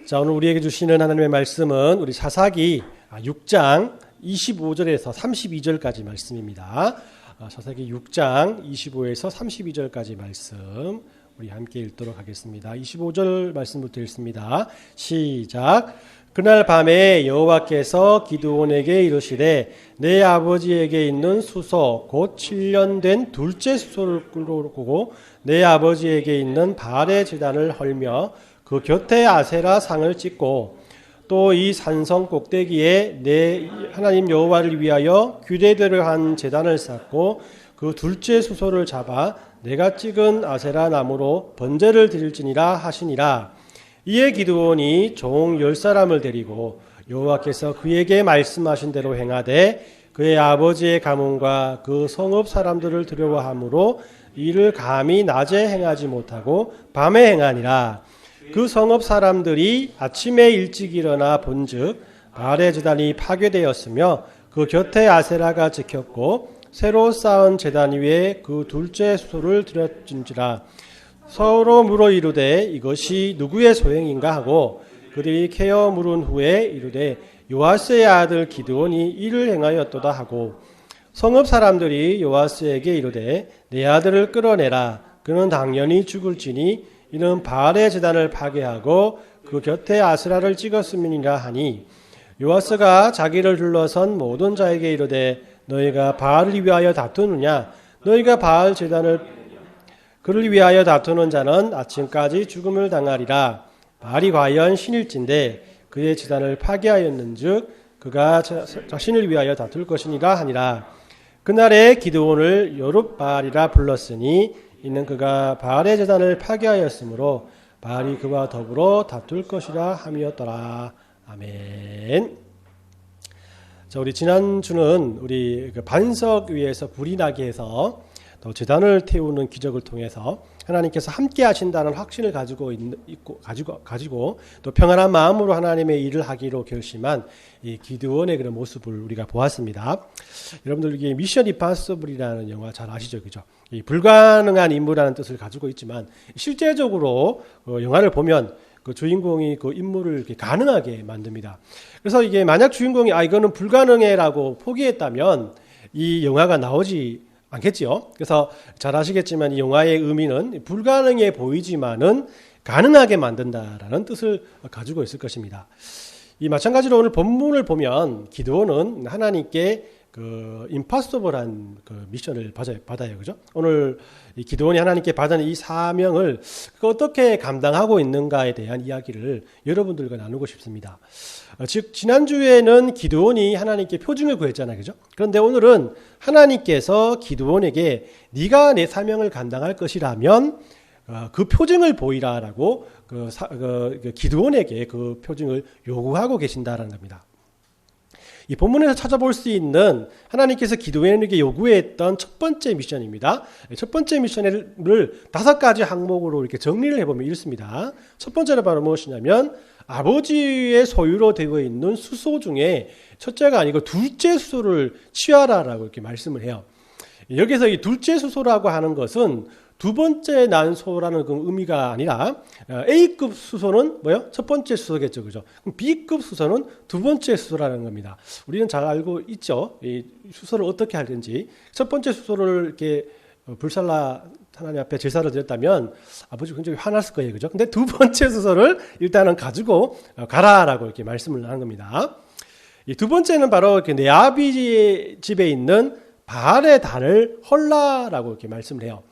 자, 오늘 우리에게 주시는 하나님의 말씀은 우리 사사기 6장 25절에서 32절까지 말씀입니다. 사사기 6장 25에서 32절까지 말씀 우리 함께 읽도록 하겠습니다. 25절 말씀부터 읽습니다. 시작. 그날 밤에 여호와께서 기드온에게 이르시되 내 아버지에게 있는 수소 곧 7년 된 둘째 수소를 끌고 내 아버지에게 있는 바알의 제단을 헐며 그 곁에 아세라 상을 찍고 또 이 산성 꼭대기에 내 하나님 여호와를 위하여 규례대로 한 제단을 쌓고 그 둘째 수소를 잡아 내가 찍은 아세라 나무로 번제를 드릴지니라 하시니라. 이에 기드온이 종 10사람을 데리고 여호와께서 그에게 말씀하신 대로 행하되 그의 아버지의 가문과 그 성읍 사람들을 두려워하므로 이를 감히 낮에 행하지 못하고 밤에 행하니라. 그 성읍 사람들이 아침에 일찍 일어나 본즉 바알의 제단이 파괴되었으며 그 곁에 아세라가 지켰고 새로 쌓은 제단 위에 그 둘째 수소를 드렸은지라. 서로 물어 이르되 이것이 누구의 소행인가 하고 그들이 캐어 물은 후에 이르되 요아스의 아들 기드온이 이를 행하였도다 하고 성읍 사람들이 요아스에게 이르되 내 아들을 끌어내라. 그는 당연히 죽을지니 이는 바알의 제단을 파괴하고 그 곁에 아세라를 찍었음이니라 하니 요아스가 자기를 둘러선 모든 자에게 이르되 너희가 바알을 위하여 다투느냐. 너희가 바알 제단을 그를 위하여 다투는 자는 아침까지 죽음을 당하리라. 바알이 과연 신일진데 그의 제단을 파괴하였는즉 그가 자신을 위하여 다툴 것이니라 하니라. 그날에 기드온을 여룹바알이라 불렀으니 이는 그가 바알의 제단을 파괴하였으므로 바알이 그와 더불어 다툴 것이라 함이었더라. 아멘. 자, 우리 지난주는 우리 반석 위에서 불이 나게 해서 또 제단을 태우는 기적을 통해서 하나님께서 함께 하신다는 확신을 가지고 또 평안한 마음으로 하나님의 일을 하기로 결심한 이 기드온의 그런 모습을 우리가 보았습니다. 여러분들 이게 미션 임파서블이라는 영화 잘 아시죠, 그죠? 이 불가능한 임무라는 뜻을 가지고 있지만 실제적으로 영화를 보면 그 주인공이 그 임무를 이렇게 가능하게 만듭니다. 그래서 이게 만약 주인공이 이거는 불가능해라고 포기했다면 이 영화가 나오지 않겠지요. 그래서 잘 아시겠지만 이 영화의 의미는 불가능해 보이지만은 가능하게 만든다라는 뜻을 가지고 있을 것입니다. 이 마찬가지로 오늘 본문을 보면 기드온은 하나님께 그 임파서블한 그 미션을 받아요, 그죠? 오늘 이 기드온이 하나님께 받은 이 사명을 어떻게 감당하고 있는가에 대한 이야기를 여러분들과 나누고 싶습니다. 즉 지난주에는 기드온이 하나님께 표징을 구했잖아요, 그죠? 그런데 오늘은 하나님께서 기드온에게 네가 내 사명을 감당할 것이라면 그 표징을 보이라라고 기드온에게 그 표징을 요구하고 계신다라는 겁니다. 이 본문에서 찾아볼 수 있는 하나님께서 기드온에게 요구했던 첫 번째 미션입니다. 첫 번째 미션을 5가지 항목으로 이렇게 정리를 해보면 이렇습니다. 첫 번째는 바로 무엇이냐면 아버지의 소유로 되어 있는 수소 중에 첫째가 아니고 둘째 수소를 취하라라고 이렇게 말씀을 해요. 여기서 이 둘째 수소라고 하는 것은 두 번째 난소라는 그 의미가 아니라 A급 수소는 뭐요? 첫 번째 수소겠죠, 그죠? 그럼 B급 수소는 두 번째 수소라는 겁니다. 우리는 잘 알고 있죠. 이 수소를 어떻게 하든지 첫 번째 수소를 이렇게 불살라 하나님 앞에 제사를 드렸다면 아버지 굉장히 화났을 거예요, 그죠? 근데 두 번째 수소를 일단은 가지고 가라라고 이렇게 말씀을 하는 겁니다. 이 두 번째는 바로 이렇게 내 아버지 집에 있는 바알의 단을 헐라라고 이렇게 말씀을 해요.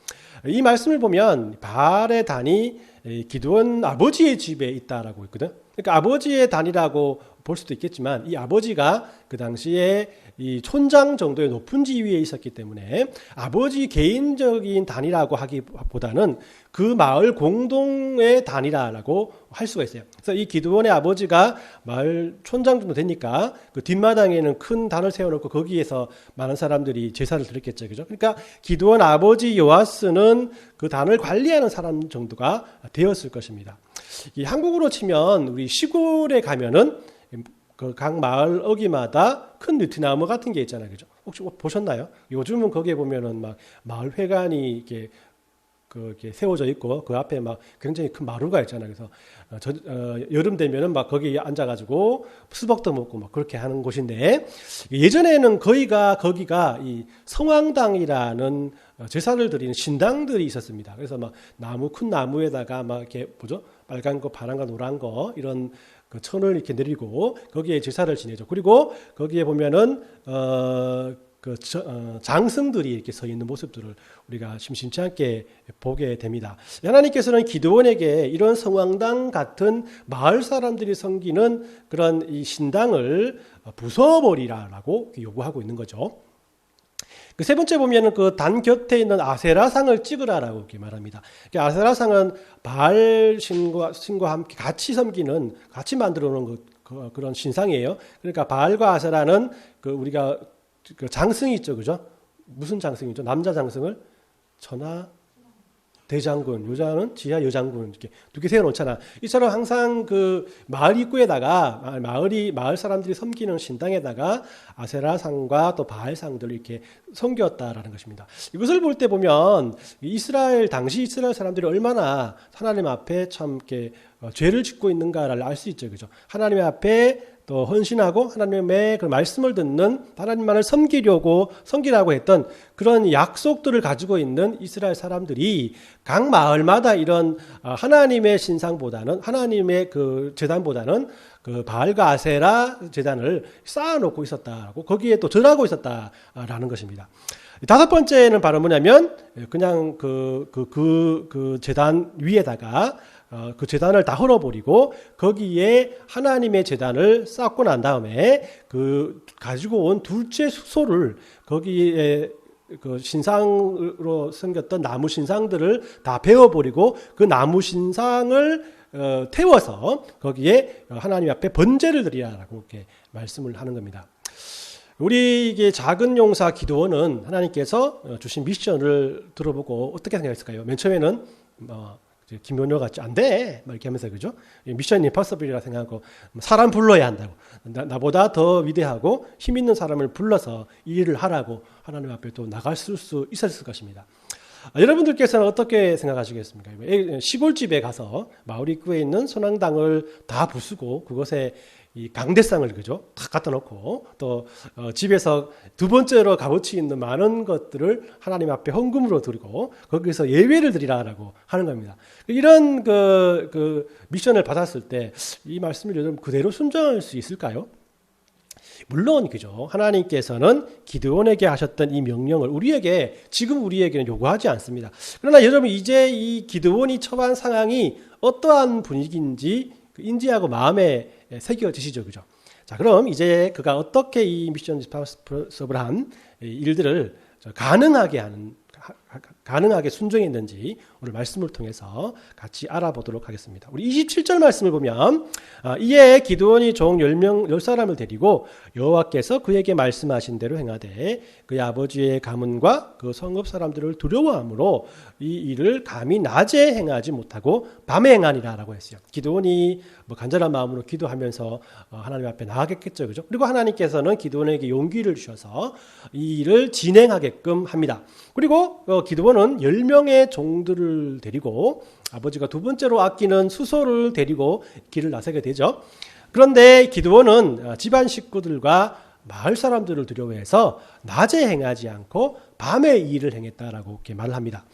이 말씀을 보면 바알의 단이 기드온 아버지의 집에 있다라고 있거든. 그러니까 아버지의 단이라고 볼 수도 있겠지만 이 아버지가 그 당시에 이 촌장 정도의 높은 지위에 있었기 때문에 아버지 개인적인 단이라고 하기보다는 그 마을 공동의 단이라고 할 수가 있어요. 그래서 이 기드온의 아버지가 마을 촌장 정도 되니까 그 뒷마당에는 큰 단을 세워놓고 거기에서 많은 사람들이 제사를 드렸겠죠, 그죠? 그러니까 기드온 아버지 요아스는 그 단을 관리하는 사람 정도가 되었을 것입니다. 이 한국으로 치면 우리 시골에 가면은 그 각 마을 어귀마다 큰 느티나무 같은 게 있잖아요, 그죠? 혹시 보셨나요? 요즘은 거기에 보면은 막 마을 회관이 이렇게 이렇게 세워져 있고 그 앞에 막 굉장히 큰 마루가 있잖아요. 그래서 여름 되면은 막 거기에 앉아가지고 수박도 먹고 막 그렇게 하는 곳인데 예전에는 거기가 이 성황당이라는 제사를 드리는 신당들이 있었습니다. 그래서 막 큰 나무에다가 막 이렇게 빨간 거, 파란 거, 노란 거 이런 그 천을 이렇게 내리고 거기에 제사를 지내죠. 그리고 거기에 보면은 장승들이 이렇게 서 있는 모습들을 우리가 심심치 않게 보게 됩니다. 하나님께서는 기드온에게 이런 성황당 같은 마을 사람들이 섬기는 그런 이 신당을 부숴버리라라고 요구하고 있는 거죠. 그 세 번째 보면은 그 단 곁에 있는 아세라상을 찍으라라고 이렇게 말합니다. 아세라상은 바알 신과 함께 같이 섬기는, 같이 만들어 놓은 그런 신상이에요. 그러니까 바알과 아세라는 우리가 장승이 있죠, 그죠? 무슨 장승이죠? 남자 장승을 천하 대장군, 여자는 지하 여장군 이렇게 두 개 세워놓잖아. 이처럼 항상 그 마을 입구에다가 마을 사람들이 섬기는 신당에다가 아세라상과 또 바알상들을 이렇게 섬겼다라는 것입니다. 이것을 볼 때 보면 당시 이스라엘 사람들이 얼마나 하나님 앞에 참 이렇게 죄를 짓고 있는가를 알 수 있죠, 그죠? 하나님 앞에 또 헌신하고 하나님의 그 말씀을 듣는 하나님만을 섬기라고 했던 그런 약속들을 가지고 있는 이스라엘 사람들이 각 마을마다 이런 하나님의 신상보다는 하나님의 그 제단보다는 그 바알과 아세라 제단을 쌓아놓고 있었다고 거기에 또 절하고 있었다라는 것입니다. 다섯 번째는 바로 뭐냐면 그냥 그 제단 위에다가 그 제단을 다 헐어버리고 거기에 하나님의 제단을 쌓고 난 다음에 그 가지고 온 둘째 수소를 거기에 그 신상으로 섬겼던 나무 신상들을 다 베어버리고 그 나무 신상을 태워서 거기에 하나님 앞에 번제를 드리라라고 이렇게 말씀을 하는 겁니다. 우리 이게 작은 용사 기드온은 하나님께서 주신 미션을 들어보고 어떻게 생각했을까요? 맨 처음에는 김연호 같이 안 돼! 막 이렇게 하면서, 그죠? 미션 임파서블이라 생각하고, 사람 불러야 한다고. 나보다 더 위대하고 힘 있는 사람을 불러서 이 일을 하라고 하나님 앞에 또 나갔을 수 있었을 것입니다. 여러분들께서는 어떻게 생각하시겠습니까? 시골집에 가서 마을 입구에 있는 선왕당을 다 부수고 그것에 이 강대상을, 그죠? 다 갖다 놓고 또 집에서 두 번째로 값어치 있는 많은 것들을 하나님 앞에 헌금으로 드리고 거기서 예배를 드리라라고 하는 겁니다. 이런 그 미션을 받았을 때 이 말씀을 여러분 그대로 순종할 수 있을까요? 물론 그죠. 하나님께서는 기드온에게 하셨던 이 명령을 지금 우리에게는 요구하지 않습니다. 그러나 여러분 이제 이 기드온이 처한 상황이 어떠한 분위기인지 인지하고 마음에 새겨지시죠, 그죠? 자, 그럼 이제 그가 어떻게 이 미션 임파서블 한 일들을 가능하게 순종했는지 오늘 말씀을 통해서 같이 알아보도록 하겠습니다. 우리 27절 말씀을 보면 이에 기드온이 종 10사람을 데리고 여호와께서 그에게 말씀하신 대로 행하되 그의 아버지의 가문과 그 성읍 사람들을 두려워하므로 이 일을 감히 낮에 행하지 못하고 밤에 행하니라 라고 했어요. 기드온이 간절한 마음으로 기도하면서 하나님 앞에 나아갔겠죠, 그죠? 그리고 하나님께서는 기드온에게 용기를 주셔서 이 일을 진행하게끔 합니다. 그리고 기드온은 10명의 종들을 데리고 아버지가 두 번째로 아끼는 수소를 데리고 길을 나서게 되죠. 그런데 기드온은 집안 식구들과 마을 사람들을 두려워해서 낮에 행하지 않고 밤에 이 일을 행했다라고 이렇게 말을 합니다.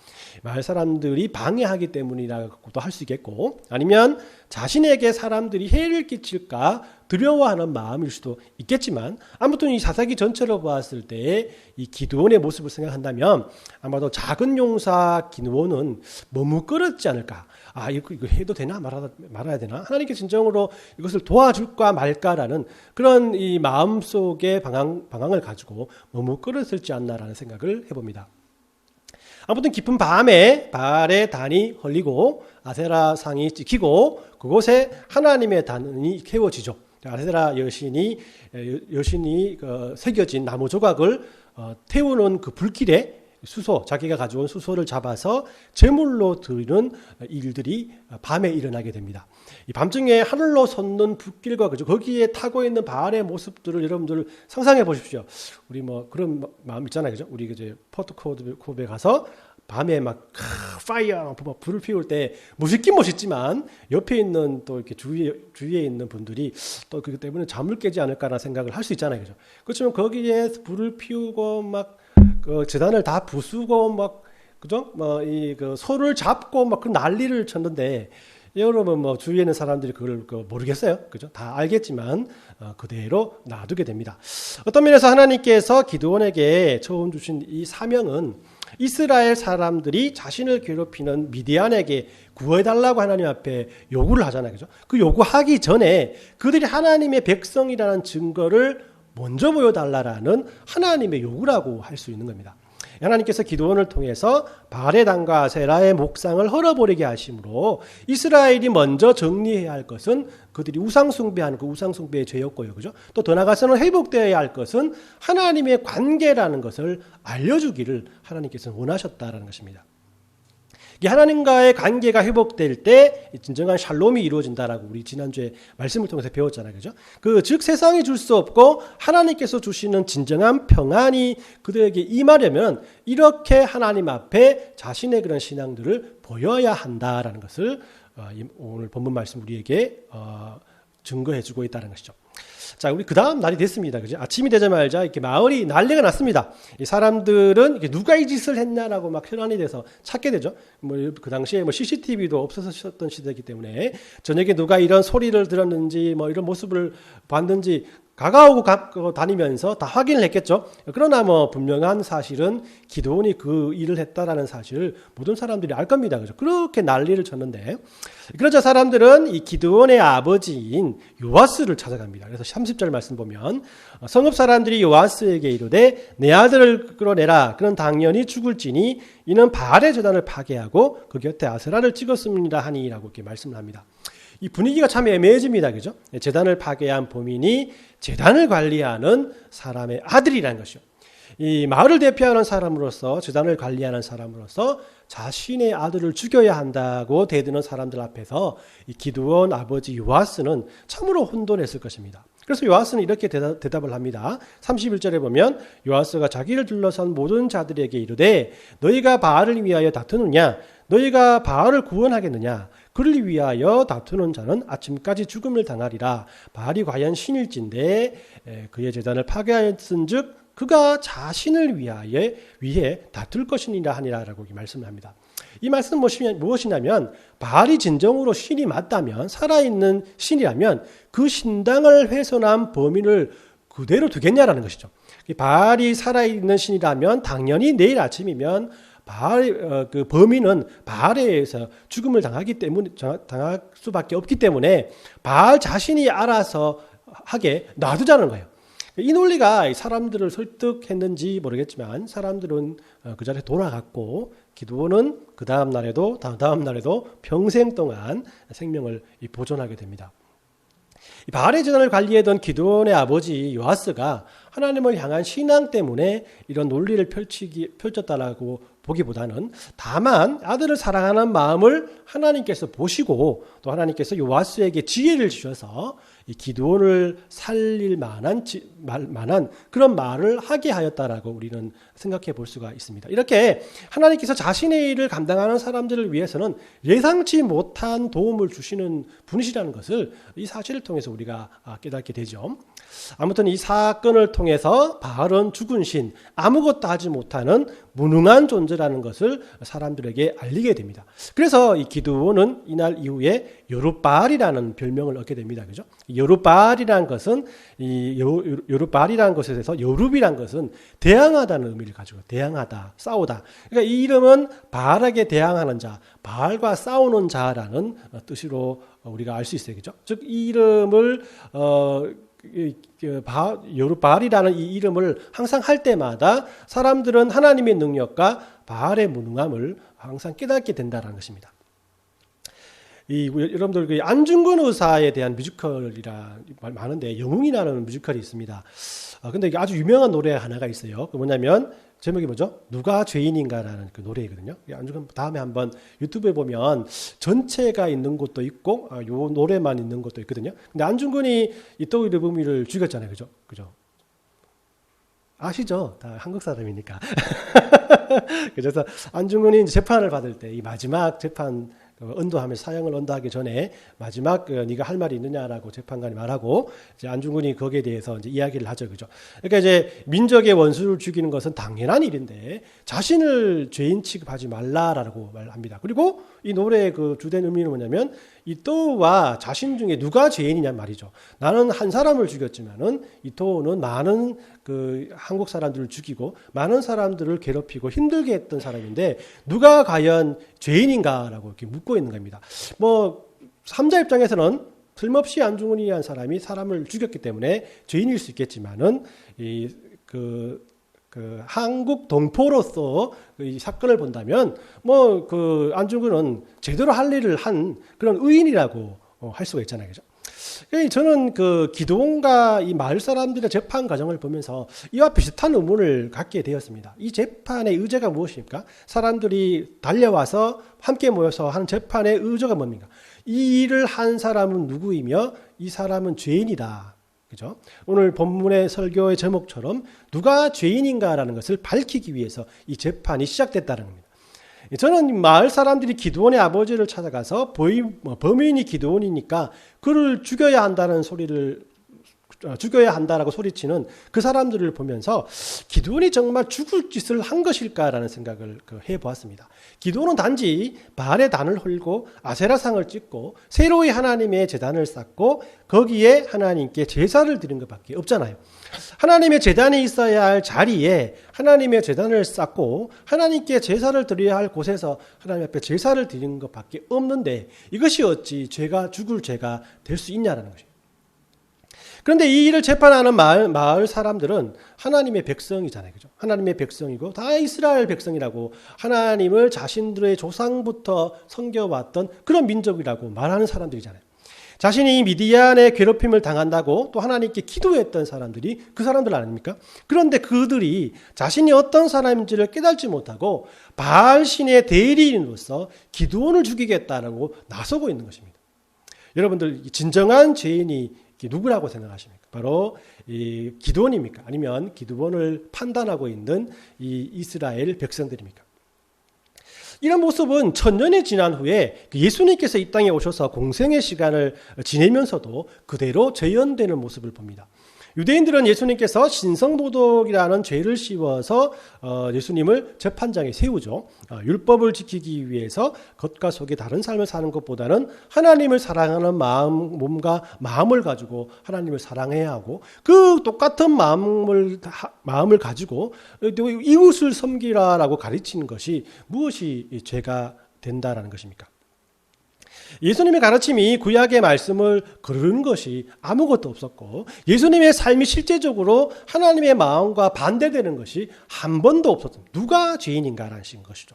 마을 사람들이 방해하기 때문이라고도 할 수 있겠고 아니면 자신에게 사람들이 해를 끼칠까 두려워하는 마음일 수도 있겠지만 아무튼 이 사사기 전체로 보았을 때 이 기드온의 모습을 생각한다면 아마도 작은 용사 기드온은 머뭇거렸지 않을까. 이거 해도 되나 말아야 되나? 하나님께 진정으로 이것을 도와줄까 말까라는 그런 이 마음속의 방황을 가지고 머뭇거렸을지 않나라는 생각을 해봅니다. 아무튼 깊은 밤에 바알의 단이 헐리고 아세라 상이 찍히고 그곳에 하나님의 단이 캐워지죠. 아세라 여신이 새겨진 나무 조각을 태우는 그 불길에 수소, 자기가 가져온 수소를 잡아서 제물로 드리는 일들이 밤에 일어나게 됩니다. 이 밤중에 하늘로 솟는 불길과 그죠? 거기에 타고 있는 바알의 모습들을 여러분들 상상해 보십시오. 우리 뭐 그런 마음 있잖아요, 그죠? 우리 이제 포트코드에 가서 밤에 막 파이어 불을 피울 때 멋있긴 멋있지만 옆에 있는 또 이렇게 주위에 있는 분들이 또 그것 때문에 잠을 깨지 않을까라는 생각을 할 수 있잖아요, 그죠? 그렇지만 거기에 불을 피우고 막 그 제단을 다 부수고 막 그죠? 뭐 이 그 소를 잡고 막 그 난리를 쳤는데 여러분 뭐 주위에 있는 사람들이 그걸 모르겠어요, 그죠? 다 알겠지만 그대로 놔두게 됩니다. 어떤 면에서 하나님께서 기드온에게 처음 주신 이 사명은 이스라엘 사람들이 자신을 괴롭히는 미디안에게 구해달라고 하나님 앞에 요구를 하잖아요, 그죠? 그 요구하기 전에 그들이 하나님의 백성이라는 증거를 먼저 보여달라라는 하나님의 요구라고 할 수 있는 겁니다. 하나님께서 기드온을 통해서 바알의 단과 세라의 목상을 헐어버리게 하심으로 이스라엘이 먼저 정리해야 할 것은 그들이 우상숭배하는 그 우상숭배의 죄였고요, 그죠? 또 더 나아가서는 회복되어야 할 것은 하나님의 관계라는 것을 알려주기를 하나님께서는 원하셨다라는 것입니다. 하나님과의 관계가 회복될 때 진정한 샬롬이 이루어진다라고 우리 지난주에 말씀을 통해서 배웠잖아요, 그죠? 즉 세상이 줄 수 없고 하나님께서 주시는 진정한 평안이 그들에게 임하려면 이렇게 하나님 앞에 자신의 그런 신앙들을 보여야 한다라는 것을 오늘 본문 말씀 우리에게 증거해주고 있다는 것이죠. 자, 우리 그 다음 날이 됐습니다. 그죠? 아침이 되자마자 이렇게 마을이 난리가 났습니다. 이 사람들은 누가 이 짓을 했냐라고 막 혈안이 돼서 찾게 되죠. 뭐 그 당시에 뭐 CCTV도 없었던 시대이기 때문에 저녁에 누가 이런 소리를 들었는지 뭐 이런 모습을 봤는지 가까우고 다니면서 다 확인을 했겠죠. 그러나 뭐 분명한 사실은 기드온이 그 일을 했다라는 사실을 모든 사람들이 알 겁니다. 그죠? 그렇게 난리를 쳤는데 그러자 사람들은 이 기드온의 아버지인 요아스를 찾아갑니다. 그래서 30절 말씀 보면 성읍 사람들이 요아스에게 이르되 내 아들을 끌어내라. 그는 당연히 죽을지니 이는 바알의 제단을 파괴하고 그 곁에 아세라를 찍었습니다 하니라고 이렇게 말씀을 합니다. 이 분위기가 참 애매해집니다. 그죠? 제단을 파괴한 범인이 제단을 관리하는 사람의 아들이라는 것이요. 이 마을을 대표하는 사람으로서 제단을 관리하는 사람으로서 자신의 아들을 죽여야 한다고 대드는 사람들 앞에서 이 기드온 아버지 요아스는 참으로 혼돈했을 것입니다. 그래서 요아스는 이렇게 대답을 합니다. 31절에 보면 요아스가 자기를 둘러싼 모든 자들에게 이르되 너희가 바알을 위하여 다투느냐 너희가 바알을 구원하겠느냐 그를 위하여 다투는 자는 아침까지 죽음을 당하리라. 바알이 과연 신일진데 그의 제단을 파괴하였은즉 그가 자신을 위해 다툴 것이니라 하니라라고 말씀을 합니다. 이 말씀은 무엇이냐면 바알이 진정으로 신이 맞다면 살아있는 신이라면 그 신당을 훼손한 범인을 그대로 두겠냐라는 것이죠. 바알이 살아있는 신이라면 당연히 내일 아침이면 그 범인은 바알에 의해서 죽음을 당할 수밖에 없기 때문에 바알 자신이 알아서 하게 놔두자는 거예요. 이 논리가 사람들을 설득했는지 모르겠지만 사람들은 그 자리에 돌아갔고 기드온은 그 다음 날에도 다음 날에도 평생 동안 생명을 보존하게 됩니다. 바알의 제단을 관리하던 기드온의 아버지 요아스가 하나님을 향한 신앙 때문에 이런 논리를 펼쳤다라고 보기보다는 다만 아들을 사랑하는 마음을 하나님께서 보시고 또 하나님께서 요아스에게 지혜를 주셔서 이 기드온을 살릴 만한 그런 말을 하게 하였다라고 우리는 생각해 볼 수가 있습니다. 이렇게 하나님께서 자신의 일을 감당하는 사람들을 위해서는 예상치 못한 도움을 주시는 분이시라는 것을 이 사실을 통해서 우리가 깨닫게 되죠. 아무튼 이 사건을 통해서 바알은 죽은 신, 아무것도 하지 못하는 무능한 존재라는 것을 사람들에게 알리게 됩니다. 그래서 이 기드온은 이날 이후에 여룻바알이라는 별명을 얻게 됩니다. 그죠? 여룻바알이라는 것은 여룻바알이라는 것에 대해서 여룻이라는 것은 대항하다는 의미를 가지고 대항하다, 싸우다. 그러니까 이 이름은 바알에게 대항하는 자, 바알과 싸우는 자라는 뜻으로 우리가 알 수 있어요. 그죠? 즉 이 이름을 여룻바알이라는 이 이름을 항상 할 때마다 사람들은 하나님의 능력과 바알의 무능함을 항상 깨닫게 된다는 것입니다. 여러분들 안중근 의사에 대한 뮤지컬이라 많은데 영웅이라는 뮤지컬이 있습니다. 근데 이게 아주 유명한 노래 하나가 있어요. 그 뭐냐면 제목이 뭐죠? 누가 죄인인가라는 그 노래이거든요. 안중근 다음에 한번 유튜브에 보면 전체가 있는 곳도 있고 요 노래만 있는 곳도 있거든요. 근데 안중근이 이 또이르부미를 죽였잖아요. 그죠? 그죠? 아시죠? 다 한국 사람이니까. 그래서 안중근이 이제 재판을 받을 때 이 마지막 재판 언도하면 사형을 언도하기 전에 마지막 네가 할 말이 있느냐라고 재판관이 말하고 이제 안중근이 거기에 대해서 이제 이야기를 하죠, 그죠? 그러니까 이제 민족의 원수를 죽이는 것은 당연한 일인데 자신을 죄인 취급하지 말라라고 말합니다. 그리고 이 노래의 그 주된 의미는 뭐냐면 이 또우와 자신 중에 누가 죄인이냐 말이죠. 나는 한 사람을 죽였지만은 이 또우는 많은 그 한국 사람들을 죽이고 많은 사람들을 괴롭히고 힘들게 했던 사람인데 누가 과연 죄인인가라고 이렇게 묻고 있는 겁니다. 뭐 3자 입장에서는 틀림없이 안중근이라는 사람이 사람을 죽였기 때문에 죄인일 수 있겠지만은 그 한국 동포로서 이 사건을 본다면 뭐 그 안중근은 제대로 할 일을 한 그런 의인이라고 할 수가 있잖아요, 그죠? 저는 그 기도원과 이 마을 사람들의 재판 과정을 보면서 이와 비슷한 의문을 갖게 되었습니다. 이 재판의 의제가 무엇입니까? 사람들이 달려와서 함께 모여서 하는 재판의 의제가 뭡니까? 이 일을 한 사람은 누구이며 이 사람은 죄인이다. 그죠? 오늘 본문의 설교의 제목처럼 누가 죄인인가라는 것을 밝히기 위해서 이 재판이 시작됐다는 겁니다. 저는 마을 사람들이 기드온의 아버지를 찾아가서 범인이 기드온이니까 그를 죽여야 한다라고 소리치는 그 사람들을 보면서 기드온이 정말 죽을 짓을 한 것일까라는 생각을 해보았습니다. 기드온은 단지 바알의 단을 헐고 아세라상을 찍고 새로이 하나님의 제단을 쌓고 거기에 하나님께 제사를 드린 것밖에 없잖아요. 하나님의 제단이 있어야 할 자리에 하나님의 제단을 쌓고 하나님께 제사를 드려야 할 곳에서 하나님 앞에 제사를 드리는 것밖에 없는데 이것이 어찌 죽을 죄가 될 수 있냐라는 것입니다. 그런데 이 일을 재판하는 마을 사람들은 하나님의 백성이잖아요. 그죠? 하나님의 백성이고 다 이스라엘 백성이라고 하나님을 자신들의 조상부터 섬겨왔던 그런 민족이라고 말하는 사람들이잖아요. 자신이 미디안의 괴롭힘을 당한다고 또 하나님께 기도했던 사람들이 그 사람들 아닙니까? 그런데 그들이 자신이 어떤 사람인지를 깨닫지 못하고 바알 신의 대리인으로서 기드온을 죽이겠다라고 나서고 있는 것입니다. 여러분들 진정한 죄인이 누구라고 생각하십니까? 바로 이 기드온입니까? 아니면 기드온을 판단하고 있는 이 이스라엘 백성들입니까? 이런 모습은 천년이 지난 후에 예수님께서 이 땅에 오셔서 공생의 시간을 지내면서도 그대로 재현되는 모습을 봅니다. 유대인들은 예수님께서 신성모독이라는 죄를 씌워서 예수님을 재판장에 세우죠. 율법을 지키기 위해서 겉과 속이 다른 삶을 사는 것보다는 하나님을 사랑하는 몸과 마음을 가지고 하나님을 사랑해야 하고 그 똑같은 마음을 가지고 이웃을 섬기라라고 가르치는 것이 무엇이 죄가 된다라는 것입니까? 예수님의 가르침이 구약의 말씀을 거르는 것이 아무것도 없었고 예수님의 삶이 실제적으로 하나님의 마음과 반대되는 것이 한 번도 없었습니다. 누가 죄인인가라는 것이죠.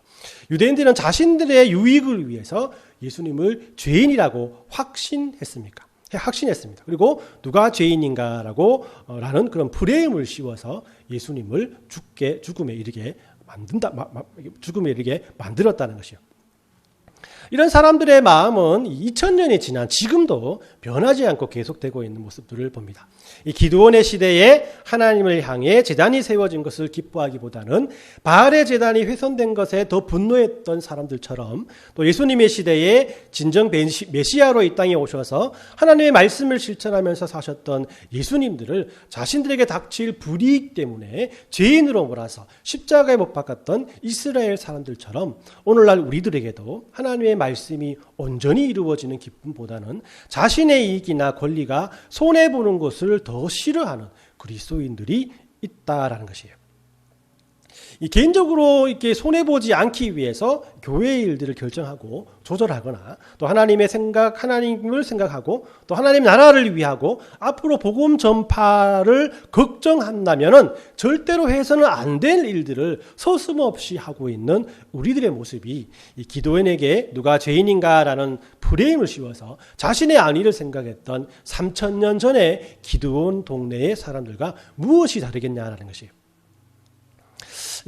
유대인들은 자신들의 유익을 위해서 예수님을 죄인이라고 확신했습니다. 그리고 누가 죄인인가라는 그런 프레임을 씌워서 예수님을 죽음에 이르게 만들었다는 것이요. 이런 사람들의 마음은 2000년이 지난 지금도 변하지 않고 계속되고 있는 모습들을 봅니다. 이 기드온의 시대에 하나님을 향해 제단이 세워진 것을 기뻐하기보다는 바알의 제단이 훼손된 것에 더 분노했던 사람들처럼 또 예수님의 시대에 진정 메시아로 이 땅에 오셔서 하나님의 말씀을 실천하면서 사셨던 예수님들을 자신들에게 닥칠 불이익 때문에 죄인으로 몰아서 십자가에 못 박았던 이스라엘 사람들처럼 오늘날 우리들에게도 하나님의 말씀이 온전히 이루어지는 기쁨보다는 자신의 이익이나 권리가 손해보는 것을 더 싫어하는 그리스도인들이 있다라는 것이에요. 개인적으로 이렇게 손해보지 않기 위해서 교회의 일들을 결정하고 조절하거나 또 하나님을 생각하고 또 하나님 나라를 위하고 앞으로 복음 전파를 걱정한다면은 절대로 해서는 안 될 일들을 서슴없이 하고 있는 우리들의 모습이 이 기드온에게 누가 죄인인가라는 프레임을 씌워서 자신의 안위를 생각했던 3000년 전에 기드온 동네의 사람들과 무엇이 다르겠냐라는 것이에요.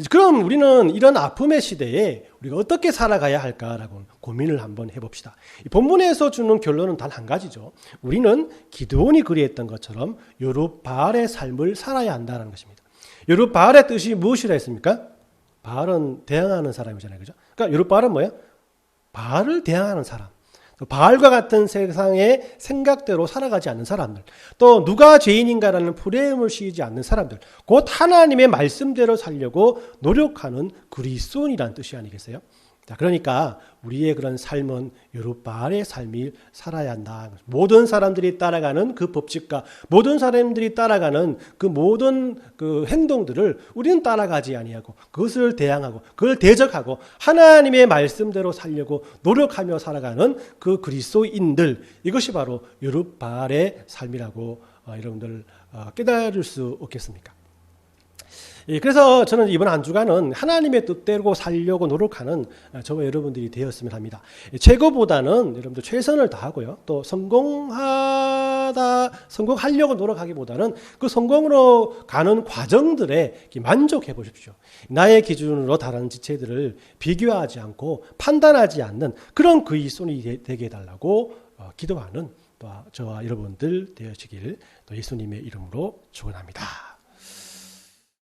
그럼 우리는 이런 아픔의 시대에 우리가 어떻게 살아가야 할까라고 고민을 한번 해봅시다. 이 본문에서 주는 결론은 단 한 가지죠. 우리는 기드온이 그리했던 것처럼 여룻바알의 삶을 살아야 한다는 것입니다. 여룻바알의 뜻이 무엇이라 했습니까? 바알은 대항하는 사람이잖아요. 그죠? 그러니까 여룻바알은 뭐예요? 바알을 대항하는 사람. 바알과 같은 세상의 생각대로 살아가지 않는 사람들, 또 누가 죄인인가라는 프레임을 씌우지 않는 사람들, 곧 하나님의 말씀대로 살려고 노력하는 그리스도인이라는 뜻이 아니겠어요? 자, 그러니까 우리의 그런 삶은 여룻바알의 삶이 살아야 한다. 모든 사람들이 따라가는 그 법칙과 모든 사람들이 따라가는 그 모든 그 행동들을 우리는 따라가지 아니하고 그것을 대항하고 그걸 대적하고 하나님의 말씀대로 살려고 노력하며 살아가는 그 그리스도인들, 이것이 바로 여룻바알의 삶이라고 여러분들 깨달을 수 없겠습니까? 그래서 저는 이번 한 주간은 하나님의 뜻대로 살려고 노력하는 저와 여러분들이 되었으면 합니다. 최고보다는 여러분들 최선을 다하고요. 또 성공하려고 노력하기보다는 그 성공으로 가는 과정들에 만족해 보십시오. 나의 기준으로 다른 지체들을 비교하지 않고 판단하지 않는 그런 그리스도인이 되게 해달라고 기도하는 또 저와 여러분들 되시길 또 예수님의 이름으로 축원합니다.